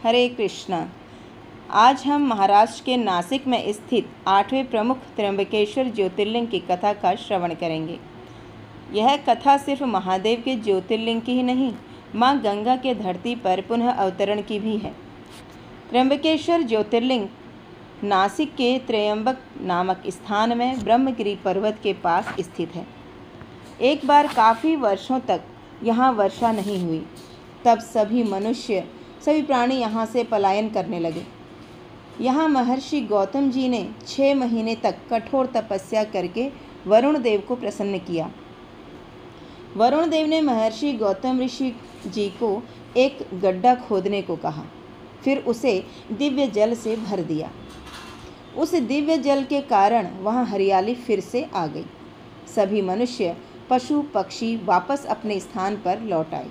हरे कृष्णा। आज हम महाराष्ट्र के नासिक में स्थित 8वें प्रमुख त्र्यंबकेश्वर ज्योतिर्लिंग की कथा का श्रवण करेंगे। यह कथा सिर्फ महादेव के ज्योतिर्लिंग की ही नहीं, माँ गंगा के धरती पर पुनः अवतरण की भी है। त्र्यंबकेश्वर ज्योतिर्लिंग नासिक के त्र्यंबक नामक स्थान में ब्रह्मगिरि पर्वत के पास स्थित है। एक बार काफ़ी वर्षों तक यहाँ वर्षा नहीं हुई। तब सभी मनुष्य, सभी प्राणी यहाँ से पलायन करने लगे। यहाँ महर्षि गौतम जी ने 6 महीने तक कठोर तपस्या करके वरुण देव को प्रसन्न किया। वरुण देव ने महर्षि गौतम ऋषि जी को एक गड्ढा खोदने को कहा, फिर उसे दिव्य जल से भर दिया। उस दिव्य जल के कारण वहाँ हरियाली फिर से आ गई। सभी मनुष्य, पशु पक्षी वापस अपने स्थान पर लौट आए।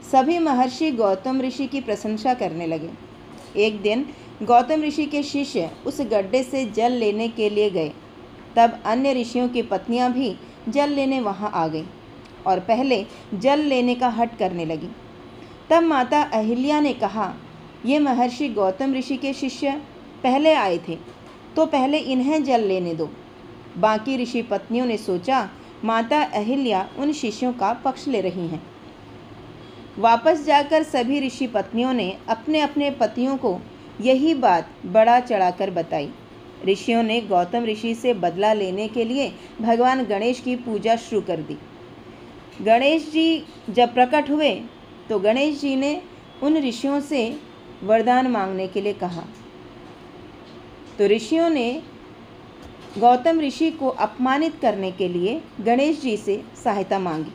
सभी महर्षि गौतम ऋषि की प्रशंसा करने लगे। एक दिन गौतम ऋषि के शिष्य उस गड्ढे से जल लेने के लिए गए। तब अन्य ऋषियों की पत्नियां भी जल लेने वहां आ गईं और पहले जल लेने का हठ करने लगी। तब माता अहिल्या ने कहा, ये महर्षि गौतम ऋषि के शिष्य पहले आए थे, तो पहले इन्हें जल लेने दो। बाकी ऋषि पत्नियों ने सोचा, माता अहिल्या उन शिष्यों का पक्ष ले रही हैं। वापस जाकर सभी ऋषि पत्नियों ने अपने अपने पतियों को यही बात बढ़ा चढ़ाकर बताई। ऋषियों ने गौतम ऋषि से बदला लेने के लिए भगवान गणेश की पूजा शुरू कर दी। गणेश जी जब प्रकट हुए तो गणेश जी ने उन ऋषियों से वरदान मांगने के लिए कहा। तो ऋषियों ने गौतम ऋषि को अपमानित करने के लिए गणेश जी से सहायता मांगी।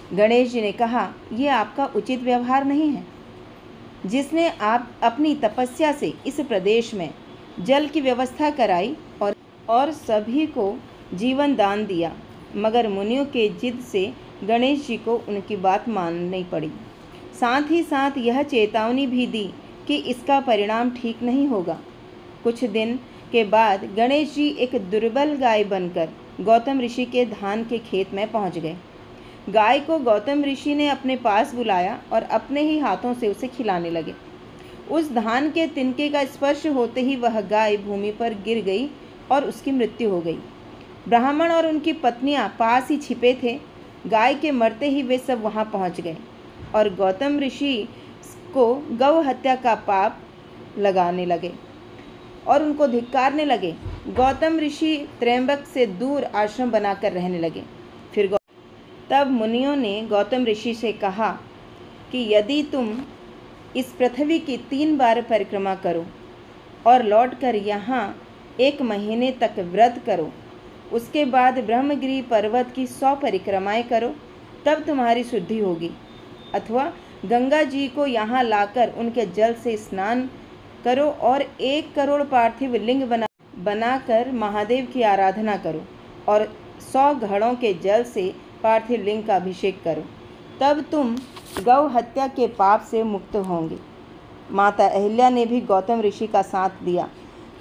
गणेश जी ने कहा, यह आपका उचित व्यवहार नहीं है। जिसने आप अपनी तपस्या से इस प्रदेश में जल की व्यवस्था कराई और सभी को जीवन दान दिया, मगर मुनियों के जिद से गणेश जी को उनकी बात माननी पड़ी। साथ ही साथ यह चेतावनी भी दी कि इसका परिणाम ठीक नहीं होगा। कुछ दिन के बाद गणेश जी एक दुर्बल गाय बनकर गौतम ऋषि के धान के खेत में पहुंच गए। गाय को गौतम ऋषि ने अपने पास बुलाया और अपने ही हाथों से उसे खिलाने लगे। उस धान के तिनके का स्पर्श होते ही वह गाय भूमि पर गिर गई और उसकी मृत्यु हो गई। ब्राह्मण और उनकी पत्नियां पास ही छिपे थे। गाय के मरते ही वे सब वहां पहुंच गए और गौतम ऋषि को गौ हत्या का पाप लगाने लगे और उनको धिक्कारने लगे। गौतम ऋषि त्र्यंबक से दूर आश्रम बनाकर रहने लगे। तब मुनियों ने गौतम ऋषि से कहा कि यदि तुम इस पृथ्वी की 3 बार परिक्रमा करो और लौटकर यहाँ 1 महीने तक व्रत करो, उसके बाद ब्रह्मगिरि पर्वत की 100 परिक्रमाएं करो, तब तुम्हारी शुद्धि होगी। अथवा गंगा जी को यहाँ लाकर उनके जल से स्नान करो और 1 करोड़ पार्थिव लिंग बनाकर महादेव की आराधना करो और 100 घड़ों के जल से पार्थिव लिंग का अभिषेक करो, तब तुम गौ हत्या के पाप से मुक्त होंगे। माता अहिल्या ने भी गौतम ऋषि का साथ दिया।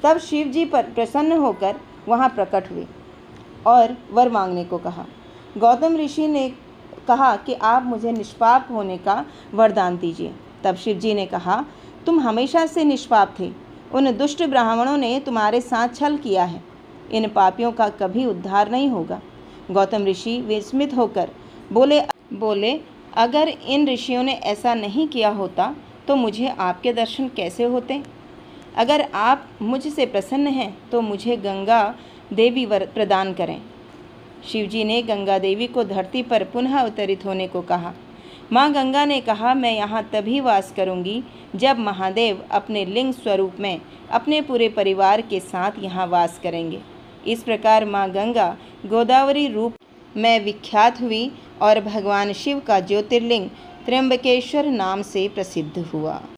तब शिव जी पर प्रसन्न होकर वहाँ प्रकट हुए और वर मांगने को कहा। गौतम ऋषि ने कहा कि आप मुझे निष्पाप होने का वरदान दीजिए। तब शिव जी ने कहा, तुम हमेशा से निष्पाप थे। उन दुष्ट ब्राह्मणों ने तुम्हारे साथ छल किया है। इन पापियों का कभी उद्धार नहीं होगा। गौतम ऋषि विस्मित होकर बोले, अगर इन ऋषियों ने ऐसा नहीं किया होता तो मुझे आपके दर्शन कैसे होते? अगर आप मुझसे प्रसन्न हैं तो मुझे गंगा देवी वर प्रदान करें। शिवजी ने गंगा देवी को धरती पर पुनः अवतरित होने को कहा। माँ गंगा ने कहा, मैं यहाँ तभी वास करूँगी जब महादेव अपने लिंग स्वरूप में अपने पूरे परिवार के साथ यहाँ वास करेंगे। इस प्रकार माँ गंगा गोदावरी रूप में विख्यात हुई और भगवान शिव का ज्योतिर्लिंग त्र्यंबकेश्वर नाम से प्रसिद्ध हुआ।